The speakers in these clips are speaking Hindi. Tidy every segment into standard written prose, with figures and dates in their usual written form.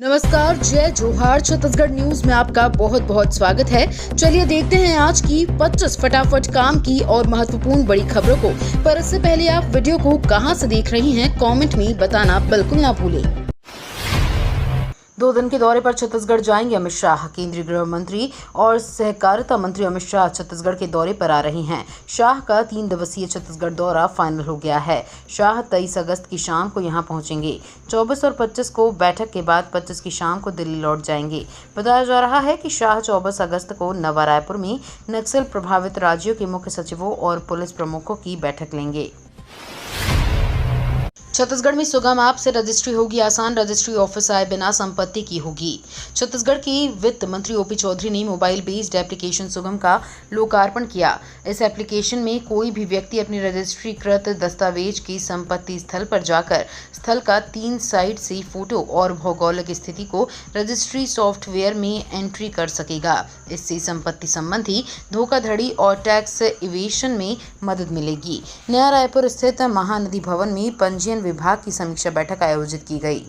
नमस्कार, जय जोहार। छत्तीसगढ़ न्यूज में आपका बहुत बहुत स्वागत है। चलिए देखते हैं आज की 25 फटाफट काम की और महत्वपूर्ण बड़ी खबरों को। पर इससे पहले आप वीडियो को कहां से देख रही हैं, कमेंट में बताना बिल्कुल ना भूलें। 2 दिन के दौरे पर छत्तीसगढ़ जाएंगे अमित शाह। केंद्रीय गृह मंत्री और सहकारिता मंत्री अमित शाह छत्तीसगढ़ के दौरे पर आ रहे हैं। शाह का 3 दिवसीय छत्तीसगढ़ दौरा फाइनल हो गया है। शाह 23 अगस्त की शाम को यहां पहुंचेंगे। 24 और 25 को बैठक के बाद 25 की शाम को दिल्ली लौट जाएंगे। बताया जा रहा है कि शाह 24 अगस्त को नवा रायपुर में नक्सल प्रभावित राज्यों के मुख्य सचिवों और पुलिस प्रमुखों की बैठक लेंगे। छत्तीसगढ़ में सुगम ऐप से रजिस्ट्री होगी आसान। रजिस्ट्री ऑफिस आए बिना संपत्ति की होगी। छत्तीसगढ़ की वित्त मंत्री ओपी चौधरी ने मोबाइल बेस्ड एप्लीकेशन सुगम का लोकार्पण किया। इस एप्लीकेशन में कोई भी व्यक्ति अपनी रजिस्ट्रीकृत दस्तावेज की संपत्ति स्थल पर जाकर स्थल का 3 साइड से फोटो और भौगोलिक स्थिति को रजिस्ट्री सॉफ्टवेयर में एंट्री कर सकेगा। इससे संपत्ति संबंधी धोखाधड़ी और टैक्स इवेशन में मदद मिलेगी। नया रायपुर स्थित महानदी भवन में पंजीयन विभाग की समीक्षा बैठक आयोजित की गई।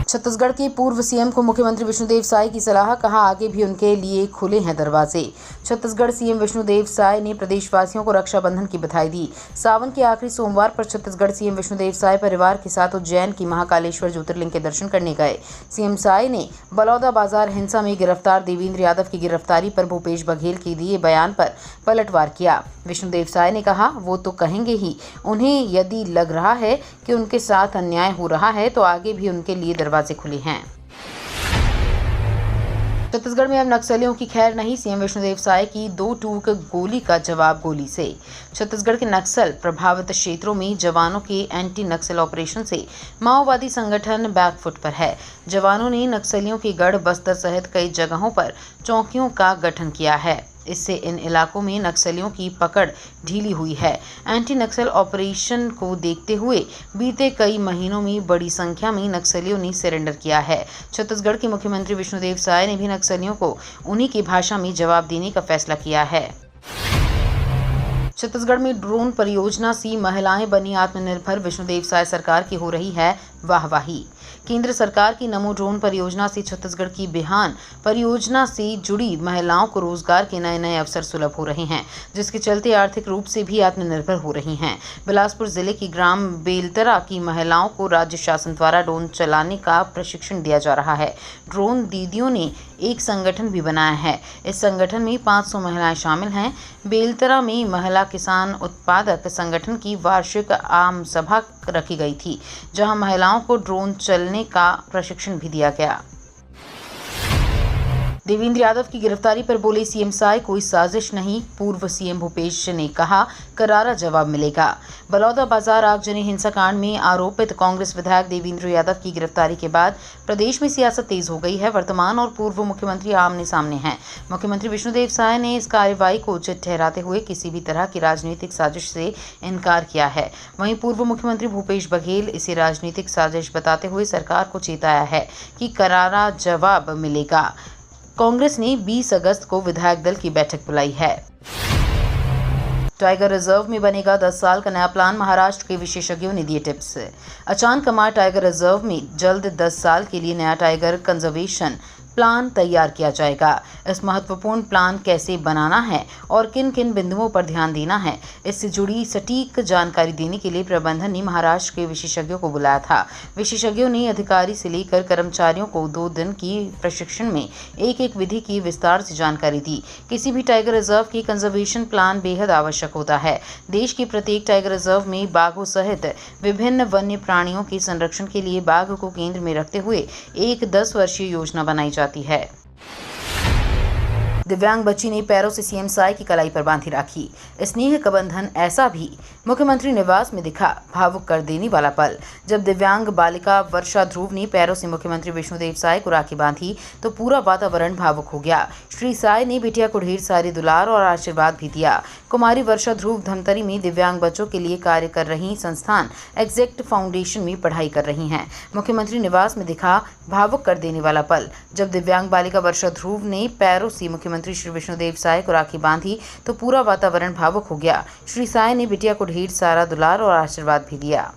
छत्तीसगढ़ के पूर्व सीएम को मुख्यमंत्री विष्णुदेव साय की सलाह, कहा आगे भी उनके लिए खुले हैं दरवाजे। छत्तीसगढ़ सीएम विष्णुदेव साय ने प्रदेशवासियों को रक्षाबंधन की बधाई दी। सावन के आखिरी सोमवार पर छत्तीसगढ़ सीएम विष्णुदेव साय परिवार के साथ उज्जैन की महाकालेश्वर ज्योतिर्लिंग के दर्शन करने गए। सीएम साय ने बलौदा बाजार हिंसा में गिरफ्तार देवेंद्र यादव की गिरफ्तारी पर भूपेश बघेल के दिए बयान पर पलटवार किया। विष्णुदेव साय ने कहा, वो तो कहेंगे ही। उन्हें यदि लग रहा है कि उनके साथ अन्याय हो रहा है तो आगे भी उनके लिए दरवाजे खुले हैं। छत्तीसगढ़ में अब नक्सलियों की खैर नहीं। सीएम विष्णुदेव साय की 2 टूक गोली का जवाब गोली से। छत्तीसगढ़ के नक्सल प्रभावित क्षेत्रों में जवानों के एंटी नक्सल ऑपरेशन से माओवादी संगठन बैकफुट पर है। जवानों ने नक्सलियों के गढ़ बस्तर सहित कई जगहों पर चौकियों का गठन किया है। इससे इन इलाकों में नक्सलियों की पकड़ ढीली हुई है। एंटी नक्सल ऑपरेशन को देखते हुए बीते कई महीनों में बड़ी संख्या में नक्सलियों ने सरेंडर किया है। छत्तीसगढ़ के मुख्यमंत्री विष्णुदेव साय ने भी नक्सलियों को उन्हीं की भाषा में जवाब देने का फैसला किया है। छत्तीसगढ़ में ड्रोन परियोजना से महिलाएं बनी आत्मनिर्भर। विष्णुदेव साय सरकार की हो रही है वाहवाही। केंद्र सरकार की नमो ड्रोन परियोजना से छत्तीसगढ़ की बिहान परियोजना से जुड़ी महिलाओं को रोजगार के नए नए अवसर सुलभ हो रहे हैं, जिसके चलते आर्थिक रूप से भी आत्मनिर्भर हो रही हैं। बिलासपुर जिले की ग्राम बेलतरा की महिलाओं को राज्य शासन द्वारा ड्रोन चलाने का प्रशिक्षण दिया जा रहा है। ड्रोन दीदियों ने एक संगठन भी बनाया है। इस संगठन में 500 महिलाएं शामिल हैं। बेलतरा में महिला किसान उत्पादक संगठन की वार्षिक आम सभा रखी गई थी, जहां महिलाओं को ड्रोन चलने का प्रशिक्षण भी दिया गया। देवेंद्र यादव की गिरफ्तारी पर बोले सीएम साय, कोई साजिश नहीं। पूर्व सीएम भूपेश ने कहा, करारा जवाब मिलेगा। बलौदा बाजार आगजनी हिंसा कांड में आरोपित कांग्रेस विधायक देवेंद्र यादव की गिरफ्तारी के बाद प्रदेश में सियासत तेज हो गई है। वर्तमान और पूर्व मुख्यमंत्री आमने सामने हैं। मुख्यमंत्री विष्णुदेव साय ने इस कार्रवाई को उचित ठहराते हुए किसी भी तरह की राजनीतिक साजिश से इनकार किया है। वहीं पूर्व मुख्यमंत्री भूपेश बघेल इसे राजनीतिक साजिश बताते हुए सरकार को चेताया है कि करारा जवाब मिलेगा। कांग्रेस ने 20 अगस्त को विधायक दल की बैठक बुलाई है। टाइगर रिजर्व में बनेगा 10 साल का नया प्लान। महाराष्ट्र के विशेषज्ञों ने दिए टिप्स। अचानकमार टाइगर रिजर्व में जल्द 10 साल के लिए नया टाइगर कंजर्वेशन प्लान तैयार किया जाएगा। इस महत्वपूर्ण प्लान कैसे बनाना है और किन किन बिंदुओं पर ध्यान देना है, इससे जुड़ी सटीक जानकारी देने के लिए प्रबंधन ने महाराष्ट्र के विशेषज्ञों को बुलाया था। विशेषज्ञों ने अधिकारी से लेकर कर्मचारियों को 2 दिन की प्रशिक्षण में एक विधि की विस्तार से जानकारी दी। किसी भी टाइगर रिजर्व की कंजर्वेशन प्लान बेहद आवश्यक होता है। देश के प्रत्येक टाइगर रिजर्व में बाघों सहित विभिन्न वन्य प्राणियों के संरक्षण के लिए बाघ को केंद्र में रखते हुए एक 10 वर्षीय योजना बनाई जाती है। दिव्यांग बच्ची ने पैरों से सीएम साय की कलाई पर बांधी राखी। स्नेह का बंधन ऐसा भी मुख्यमंत्री निवास में दिखा भावुक कर देने वाला पल। जब दिव्यांग बालिका वर्षा ध्रुव ने पैरों से मुख्यमंत्री विष्णुदेव साय को राखी बांधी तो पूरा वातावरण भावुक हो गया। श्री साय ने बिटिया को ढेर सारे दुलार और आशीर्वाद भी दिया। कुमारी वर्षा ध्रुव धमतरी में दिव्यांग बच्चों के लिए कार्य कर रही संस्थान एग्जैक्ट फाउंडेशन में पढ़ाई कर रही हैं। मुख्यमंत्री निवास में दिखा भावुक कर देने वाला पल, जब दिव्यांग बालिका वर्षा ध्रुव ने पैरों से मुख्यमंत्री श्री विष्णुदेव साय को राखी बांधी तो पूरा वातावरण भावुक हो गया। श्री साय ने बिटिया को ढेर सारा दुलार और आशीर्वाद भी दिया।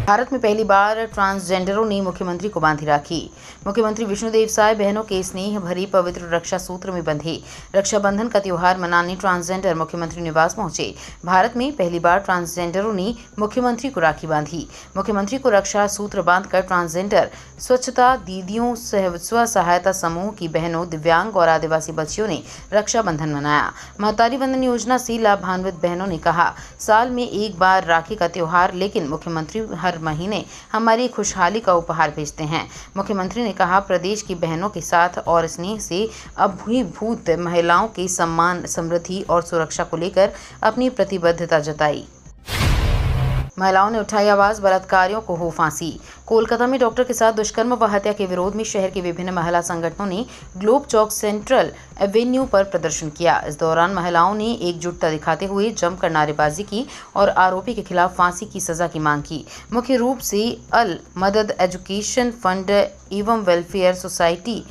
भारत में पहली बार ट्रांसजेंडरों ने मुख्यमंत्री को बांधी राखी। मुख्यमंत्री विष्णुदेव साय बहनों के स्नेह भरी पवित्र रक्षा सूत्र में बंधे। रक्षाबंधन का त्योहार मनाने ट्रांसजेंडर मुख्यमंत्री निवास पहुंचे। भारत में पहली बार ट्रांसजेंडरों ने मुख्यमंत्री को राखी बांधी। मुख्यमंत्री को रक्षा सूत्र बांधकर ट्रांसजेंडर स्वच्छता दीदियों, स्व सहायता समूह की बहनों, दिव्यांग और आदिवासी बच्चियों ने रक्षाबंधन मनाया। महतारी वंदन योजना से लाभान्वित बहनों ने कहा, साल में एक बार राखी का त्योहार, लेकिन मुख्यमंत्री हर महीने हमारी खुशहाली का उपहार भेजते हैं। मुख्यमंत्री ने कहा, प्रदेश की बहनों के साथ और स्नेह से अभिभूत महिलाओं के सम्मान, समृद्धि और सुरक्षा को लेकर अपनी प्रतिबद्धता जताई। महिलाओं ने उठाई आवाज, बलात्कारियों को हो फांसी। कोलकाता में डॉक्टर के साथ दुष्कर्म व हत्या के विरोध में शहर के विभिन्न महिला संगठनों ने ग्लोब चौक सेंट्रल एवेन्यू पर प्रदर्शन किया। इस दौरान महिलाओं ने एकजुटता दिखाते हुए जमकर नारेबाजी की और आरोपी के खिलाफ फांसी की सजा की मांग की। मुख्य रूप से अल मदद एजुकेशन फंड एवं वेलफेयर सोसाइटी,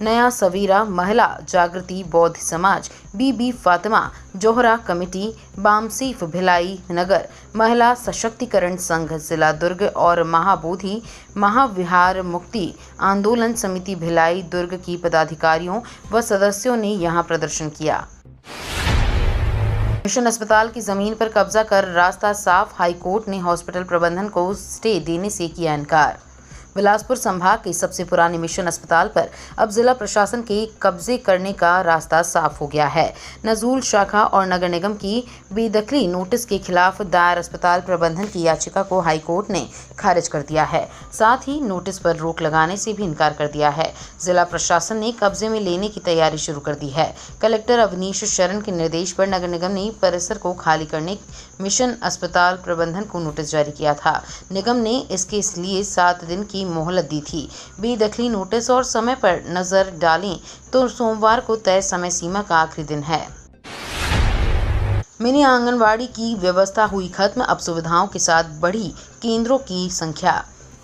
नया सवेरा, महिला जागृति बौद्ध समाज, बीबी फातिमा जोहरा कमेटी, बामसीफ भिलाई नगर महिला सशक्तिकरण संघ जिला दुर्ग और महाबोधि महाविहार मुक्ति आंदोलन समिति भिलाई दुर्ग की पदाधिकारियों व सदस्यों ने यहां प्रदर्शन किया। मिशन अस्पताल की जमीन पर कब्जा कर रास्ता साफ, हाईकोर्ट ने हॉस्पिटल प्रबंधन को स्टे देने से किया इनकार। बिलासपुर संभाग के सबसे पुराने मिशन अस्पताल पर अब जिला प्रशासन के कब्जे करने का रास्ता साफ हो गया है। नजूल शाखा और नगर निगम की बेदखली नोटिस के खिलाफ दायर अस्पताल प्रबंधन की याचिका को हाईकोर्ट ने खारिज कर दिया है। साथ ही नोटिस पर रोक लगाने से भी इनकार कर दिया है। जिला प्रशासन ने कब्जे में लेने की तैयारी शुरू कर दी है। कलेक्टर अवनीश शरण के निर्देश पर नगर निगम ने परिसर को खाली करने मिशन अस्पताल प्रबंधन को नोटिस जारी किया था। निगम ने इसके लिए 7 दिन की मोहलत दी थी। बेदखली नोटिस और समय पर नजर डालें तो सोमवार को तय समय सीमा का आखिरी दिन है। मिनी आंगनवाड़ी की व्यवस्था हुई खत्म, अब सुविधाओं के साथ बढ़ी केंद्रों की संख्या।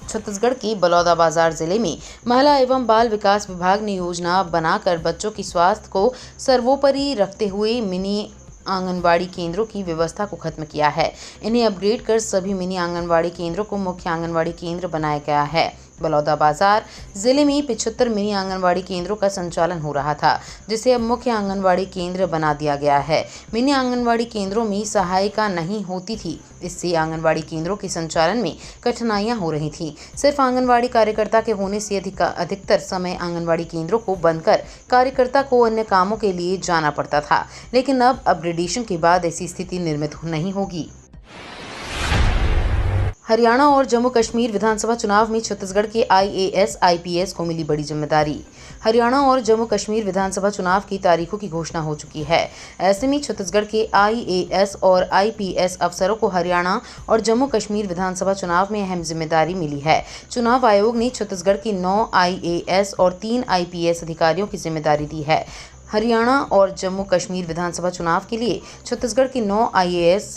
छत्तीसगढ़ के बलौदाबाजार जिले में महिला एवं बाल विकास विभाग ने योजना बनाकर बच्चों की स्वास्थ्य को सर्वोपरि रखते हुए मिनी आंगनवाड़ी केंद्रों की व्यवस्था को खत्म किया है। इन्हें अपग्रेड कर सभी मिनी आंगनवाड़ी केंद्रों को मुख्य आंगनवाड़ी केंद्र बनाया गया है। बलौदाबाजार जिले में 75 मिनी आंगनवाड़ी केंद्रों का संचालन हो रहा था, जिसे अब मुख्य आंगनवाड़ी केंद्र बना दिया गया है। मिनी आंगनवाड़ी केंद्रों में सहायिका नहीं होती थी, इससे आंगनवाड़ी केंद्रों के संचालन में कठिनाइयां हो रही थी। सिर्फ आंगनवाड़ी कार्यकर्ता के होने से अधिकतर समय आंगनवाड़ी केंद्रों को बंद कर कार्यकर्ता को अन्य कामों के लिए जाना पड़ता था, लेकिन अब अपग्रेडेशन के बाद ऐसी स्थिति निर्मित नहीं होगी। हरियाणा और जम्मू कश्मीर विधानसभा चुनाव में छत्तीसगढ़ के IAS, IPS को मिली बड़ी जिम्मेदारी। हरियाणा और जम्मू कश्मीर विधानसभा चुनाव की तारीखों की घोषणा हो चुकी है। ऐसे में छत्तीसगढ़ के IAS और IPS अफसरों को हरियाणा और जम्मू कश्मीर विधानसभा चुनाव में अहम जिम्मेदारी मिली है। चुनाव आयोग ने छत्तीसगढ़ के 9 IAS और 3 IPS अधिकारियों की जिम्मेदारी दी है। हरियाणा और जम्मू कश्मीर विधानसभा चुनाव के लिए छत्तीसगढ़ के 9 IAS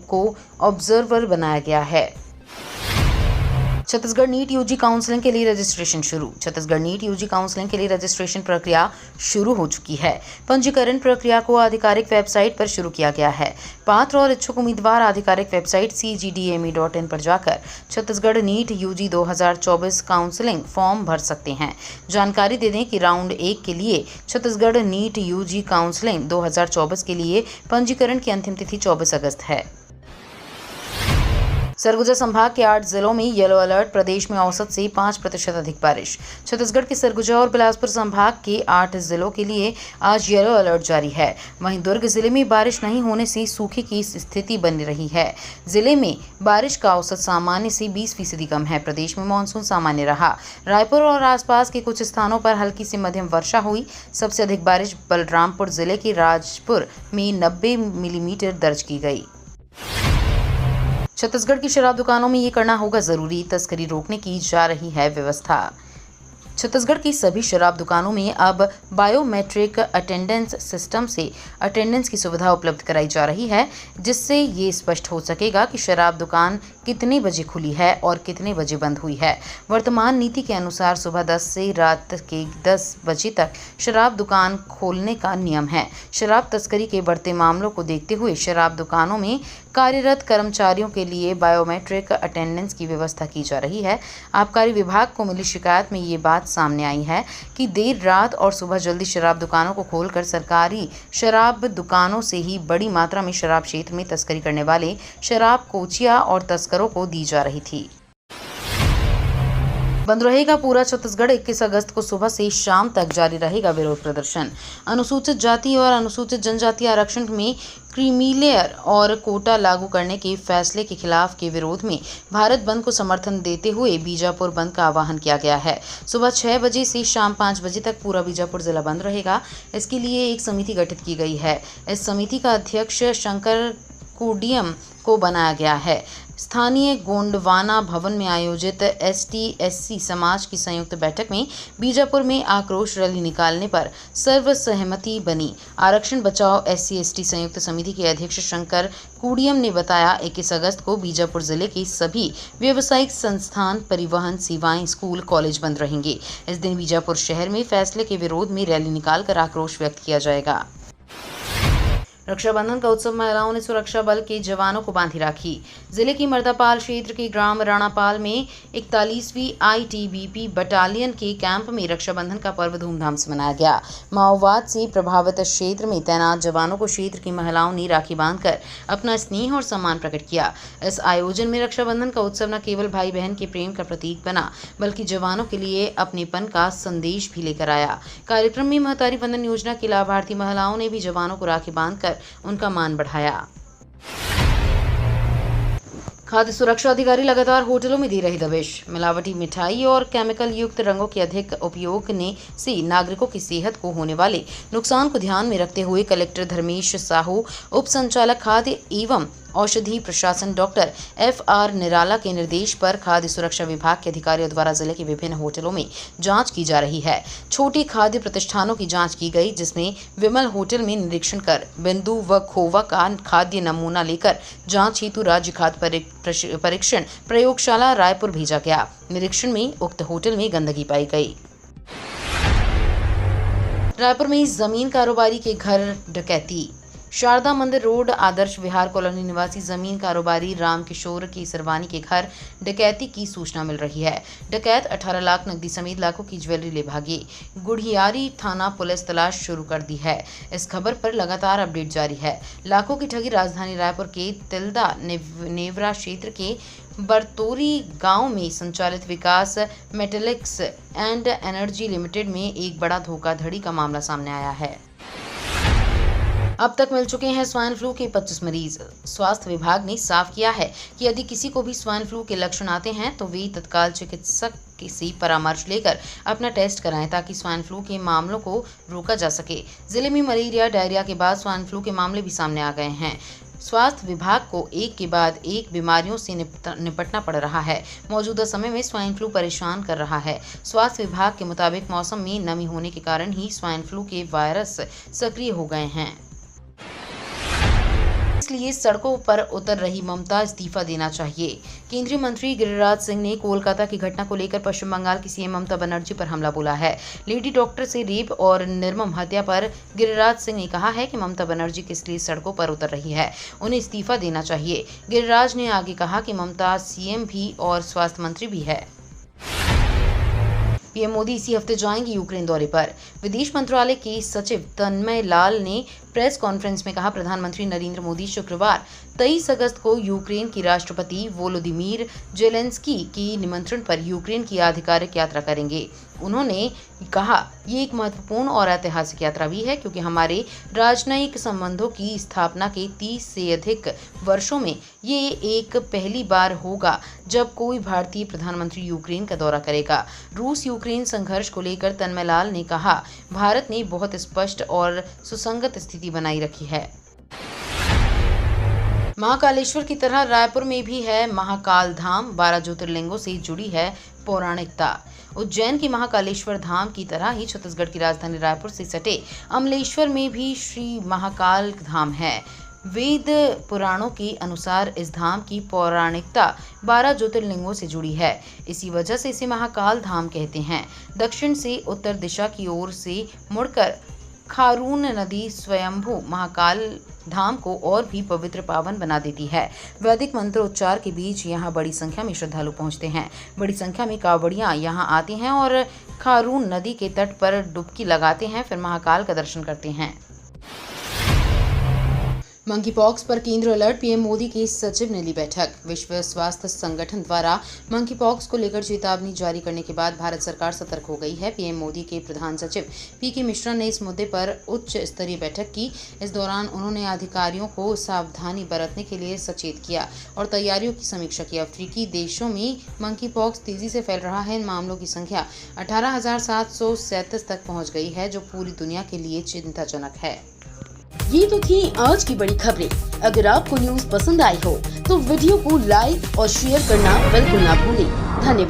को ऑब्जर्वर बनाया गया है। छत्तीसगढ़ नीट यूजी काउंसलिंग के लिए रजिस्ट्रेशन शुरू। छत्तीसगढ़ नीट यूजी काउंसलिंग के लिए रजिस्ट्रेशन प्रक्रिया शुरू हो चुकी है। पंजीकरण प्रक्रिया को आधिकारिक वेबसाइट पर शुरू किया गया है। पात्र और इच्छुक उम्मीदवार आधिकारिक वेबसाइट cgdme.in पर जाकर Chhattisgarh NEET UG 2024 counselling form भर सकते हैं। जानकारी दे दें कि राउंड 1 के लिए छत्तीसगढ़ नीट यूजी काउंसलिंग 2024 के लिए पंजीकरण की अंतिम तिथि 24 अगस्त है। सरगुजा संभाग के 8 जिलों में येलो अलर्ट, प्रदेश में औसत से 5% अधिक बारिश। छत्तीसगढ़ के सरगुजा और बिलासपुर संभाग के 8 जिलों के लिए आज येलो अलर्ट जारी है। वहीं दुर्ग जिले में बारिश नहीं होने से सूखे की स्थिति बनी रही है। जिले में बारिश का औसत सामान्य से 20% कम है। प्रदेश में मानसून सामान्य रहा। रायपुर और आसपास के कुछ स्थानों पर हल्की से मध्यम वर्षा हुई। सबसे अधिक बारिश बलरामपुर जिले के राजपुर में 90 मिलीमीटर दर्ज की गई। छत्तीसगढ़ की शराब दुकानों में ये करना होगा जरूरी, तस्करी रोकने की जा रही है व्यवस्था। छत्तीसगढ़ की सभी शराब दुकानों में अब बायोमेट्रिक अटेंडेंस सिस्टम से अटेंडेंस की सुविधा उपलब्ध कराई जा रही है, जिससे ये स्पष्ट हो सकेगा कि शराब दुकान कितने बजे खुली है और कितने बजे बंद हुई है। वर्तमान नीति के अनुसार सुबह 10 से रात के 10 बजे तक शराब दुकान खोलने का नियम है। शराब तस्करी के बढ़ते मामलों को देखते हुए शराब दुकानों में कार्यरत कर्मचारियों के लिए बायोमेट्रिक अटेंडेंस की व्यवस्था की जा रही है। आबकारी विभाग को मिली शिकायत में ये बात सामने आई है कि देर रात और सुबह जल्दी शराब दुकानों को खोलकर सरकारी शराब दुकानों से ही बड़ी मात्रा में शराब क्षेत्र में तस्करी करने वाले शराब कोचिया और तस्करों को दी जा रही थी। बंद रहेगा पूरा छत्तीसगढ़। 21 अगस्त को सुबह से शाम तक जारी रहेगा विरोध प्रदर्शन। अनुसूचित जाति और अनुसूचित जनजाति आरक्षण में क्रीमीलेयर और कोटा लागू करने के फैसले के खिलाफ के विरोध में भारत बंद को समर्थन देते हुए बीजापुर बंद का आह्वान किया गया है। सुबह 6 बजे से शाम 5 बजे तक पूरा बीजापुर जिला बंद रहेगा। इसके लिए एक समिति गठित की गई है। इस समिति का अध्यक्ष शंकर कुडियम को बनाया गया है। स्थानीय गोंडवाना भवन में आयोजित ST/SC समाज की संयुक्त बैठक में बीजापुर में आक्रोश रैली निकालने पर सर्वसहमति बनी। आरक्षण बचाओ SC/ST संयुक्त समिति के अध्यक्ष शंकर कुडियम ने बताया, 21 अगस्त को बीजापुर जिले के सभी व्यावसायिक संस्थान, परिवहन सेवाएं, स्कूल, कॉलेज बंद रहेंगे। इस दिन बीजापुर शहर में फैसले के विरोध में रैली निकालकर आक्रोश व्यक्त किया जाएगा। रक्षाबंधन का उत्सव महिलाओं ने सुरक्षा बल के जवानों को बांधी राखी। जिले की मर्दापाल क्षेत्र के ग्राम राणापाल में 41वीं ITBP बटालियन के कैंप में रक्षाबंधन का पर्व धूमधाम से मनाया गया। माओवाद से प्रभावित क्षेत्र में तैनात जवानों को क्षेत्र की महिलाओं ने राखी बांधकर अपना स्नेह और सम्मान प्रकट किया। इस आयोजन में रक्षाबंधन का उत्सव न केवल भाई बहन के प्रेम का प्रतीक बना, बल्कि जवानों के लिए अपनेपन का संदेश भी लेकर आया। कार्यक्रम में महतारी वंदन योजना की लाभार्थी महिलाओं ने भी जवानों को राखी बांधकर उनका मान बढ़ाया। खाद्य सुरक्षा अधिकारी लगातार होटलों में दे रहे दबिश। मिलावटी मिठाई और केमिकल युक्त रंगों के अधिक उपयोग से नागरिकों की सेहत को होने वाले नुकसान को ध्यान में रखते हुए कलेक्टर धर्मेश साहू, उप संचालक खाद्य एवं औषधि प्रशासन डॉक्टर FR निराला के निर्देश पर खाद्य सुरक्षा विभाग के अधिकारियों द्वारा जिले के विभिन्न होटलों में जांच की जा रही है। छोटे खाद्य प्रतिष्ठानों की जांच की गई, जिसमें विमल होटल में निरीक्षण कर बिंदु व खोवा का खाद्य नमूना लेकर जांच हेतु राज्य खाद्य परीक्षण प्रयोगशाला रायपुर भेजा गया। निरीक्षण में उक्त होटल में गंदगी पाई गई। रायपुर में जमीन कारोबारी के घर डकैती। शारदा मंदिर रोड आदर्श विहार कॉलोनी निवासी जमीन कारोबारी रामकिशोर की सरवानी के घर डकैती की सूचना मिल रही है। डकैत 18 लाख नकदी समेत लाखों की ज्वेलरी ले भागे। गुढ़ियारी थाना पुलिस तलाश शुरू कर दी है। इस खबर पर लगातार अपडेट जारी है। लाखों की ठगी। राजधानी रायपुर के तिल्दा नेवरा क्षेत्र के बरतोरी गांव में संचालित विकास मेटलिक्स एंड एनर्जी लिमिटेड में एक बड़ा धोखाधड़ी का मामला सामने आया है। अब तक मिल चुके हैं स्वाइन फ्लू के 25 मरीज। स्वास्थ्य विभाग ने साफ किया है कि यदि किसी को भी स्वाइन फ्लू के लक्षण आते हैं तो वे तत्काल चिकित्सक से परामर्श लेकर अपना टेस्ट कराएं, ताकि स्वाइन फ्लू के मामलों को रोका जा सके। जिले में मलेरिया, डायरिया के बाद स्वाइन फ्लू के मामले भी सामने आ गए हैं। स्वास्थ्य विभाग को एक के बाद एक बीमारियों से निपटना पड़ रहा है। मौजूदा समय में स्वाइन फ्लू परेशान कर रहा है। स्वास्थ्य विभाग के मुताबिक मौसम में नमी होने के कारण ही स्वाइन फ्लू के वायरस सक्रिय हो गए हैं। इसलिए सड़कों पर उतर रही ममता इस्तीफा देना चाहिए। केंद्रीय मंत्री गिरिराज सिंह ने कोलकाता की घटना को लेकर पश्चिम बंगाल की CM ममता बनर्जी पर हमला बोला है। लेडी डॉक्टर से रेप और निर्मम हत्या पर गिरिराज सिंह ने कहा है कि ममता बनर्जी किस लिए सड़कों पर उतर रही है, उन्हें इस्तीफा देना चाहिए। गिरिराज ने आगे कहा कि ममता CM भी और स्वास्थ्य मंत्री भी है। PM मोदी इसी हफ्ते जाएंगे यूक्रेन दौरे पर। विदेश मंत्रालय के सचिव तन्मय लाल ने प्रेस कॉन्फ्रेंस में कहा, प्रधानमंत्री नरेंद्र मोदी शुक्रवार 23 अगस्त को यूक्रेन की राष्ट्रपति वोलोदिमीर जेलेंस्की की निमंत्रण पर यूक्रेन की आधिकारिक यात्रा करेंगे। उन्होंने कहा, ये एक महत्वपूर्ण और ऐतिहासिक यात्रा भी है, क्योंकि हमारे राजनयिक संबंधों की स्थापना के 30 से अधिक वर्षों में ये एक पहली बार होगा जब कोई भारतीय प्रधानमंत्री यूक्रेन का दौरा करेगा। रूस यूक्रेन संघर्ष को लेकर तन्मयलाल ने कहा, भारत ने बहुत स्पष्ट और सुसंगत स्थिति बनाई रखी है। महाकालेश्वर की तरह रायपुर में भी है महाकाल धाम। 12 ज्योतिर्लिंगों से जुड़ी है पौराणिकता। उज्जैन के महाकालेश्वर धाम की तरह ही छत्तीसगढ़ की राजधानी रायपुर से सटे अमलेश्वर में भी श्री महाकाल धाम है। वेद पुराणों के अनुसार इस धाम की पौराणिकता 12 ज्योतिर्लिंगों से जुड़ी है। इसी वजह से इसे महाकाल धाम कहते हैं। दक्षिण से उत्तर दिशा की ओर से मुड़कर खारून नदी स्वयंभू महाकाल धाम को और भी पवित्र पावन बना देती है। वैदिक मंत्रोच्चार के बीच यहाँ बड़ी संख्या में श्रद्धालु पहुँचते हैं। बड़ी संख्या में कांवड़ियाँ यहाँ आती हैं और खारून नदी के तट पर डुबकी लगाते हैं, फिर महाकाल का दर्शन करते हैं। मंकी पॉक्स पर केंद्र अलर्ट, पीएम मोदी के सचिव ने ली बैठक। विश्व स्वास्थ्य संगठन द्वारा मंकी पॉक्स को लेकर चेतावनी जारी करने के बाद भारत सरकार सतर्क हो गई है। पीएम मोदी के प्रधान सचिव पीके मिश्रा ने इस मुद्दे पर उच्च स्तरीय बैठक की। इस दौरान उन्होंने अधिकारियों को सावधानी बरतने के लिए सचेत किया और तैयारियों की समीक्षा की। अफ्रीकी देशों में मंकी पॉक्स तेजी से फैल रहा है। इन मामलों की संख्या 18,737 तक पहुँच गई है, जो पूरी दुनिया के लिए चिंताजनक है। ये तो थी आज की बड़ी खबरें। अगर आपको न्यूज़ पसंद आई हो तो वीडियो को लाइक और शेयर करना बिल्कुल ना भूलें। धन्यवाद।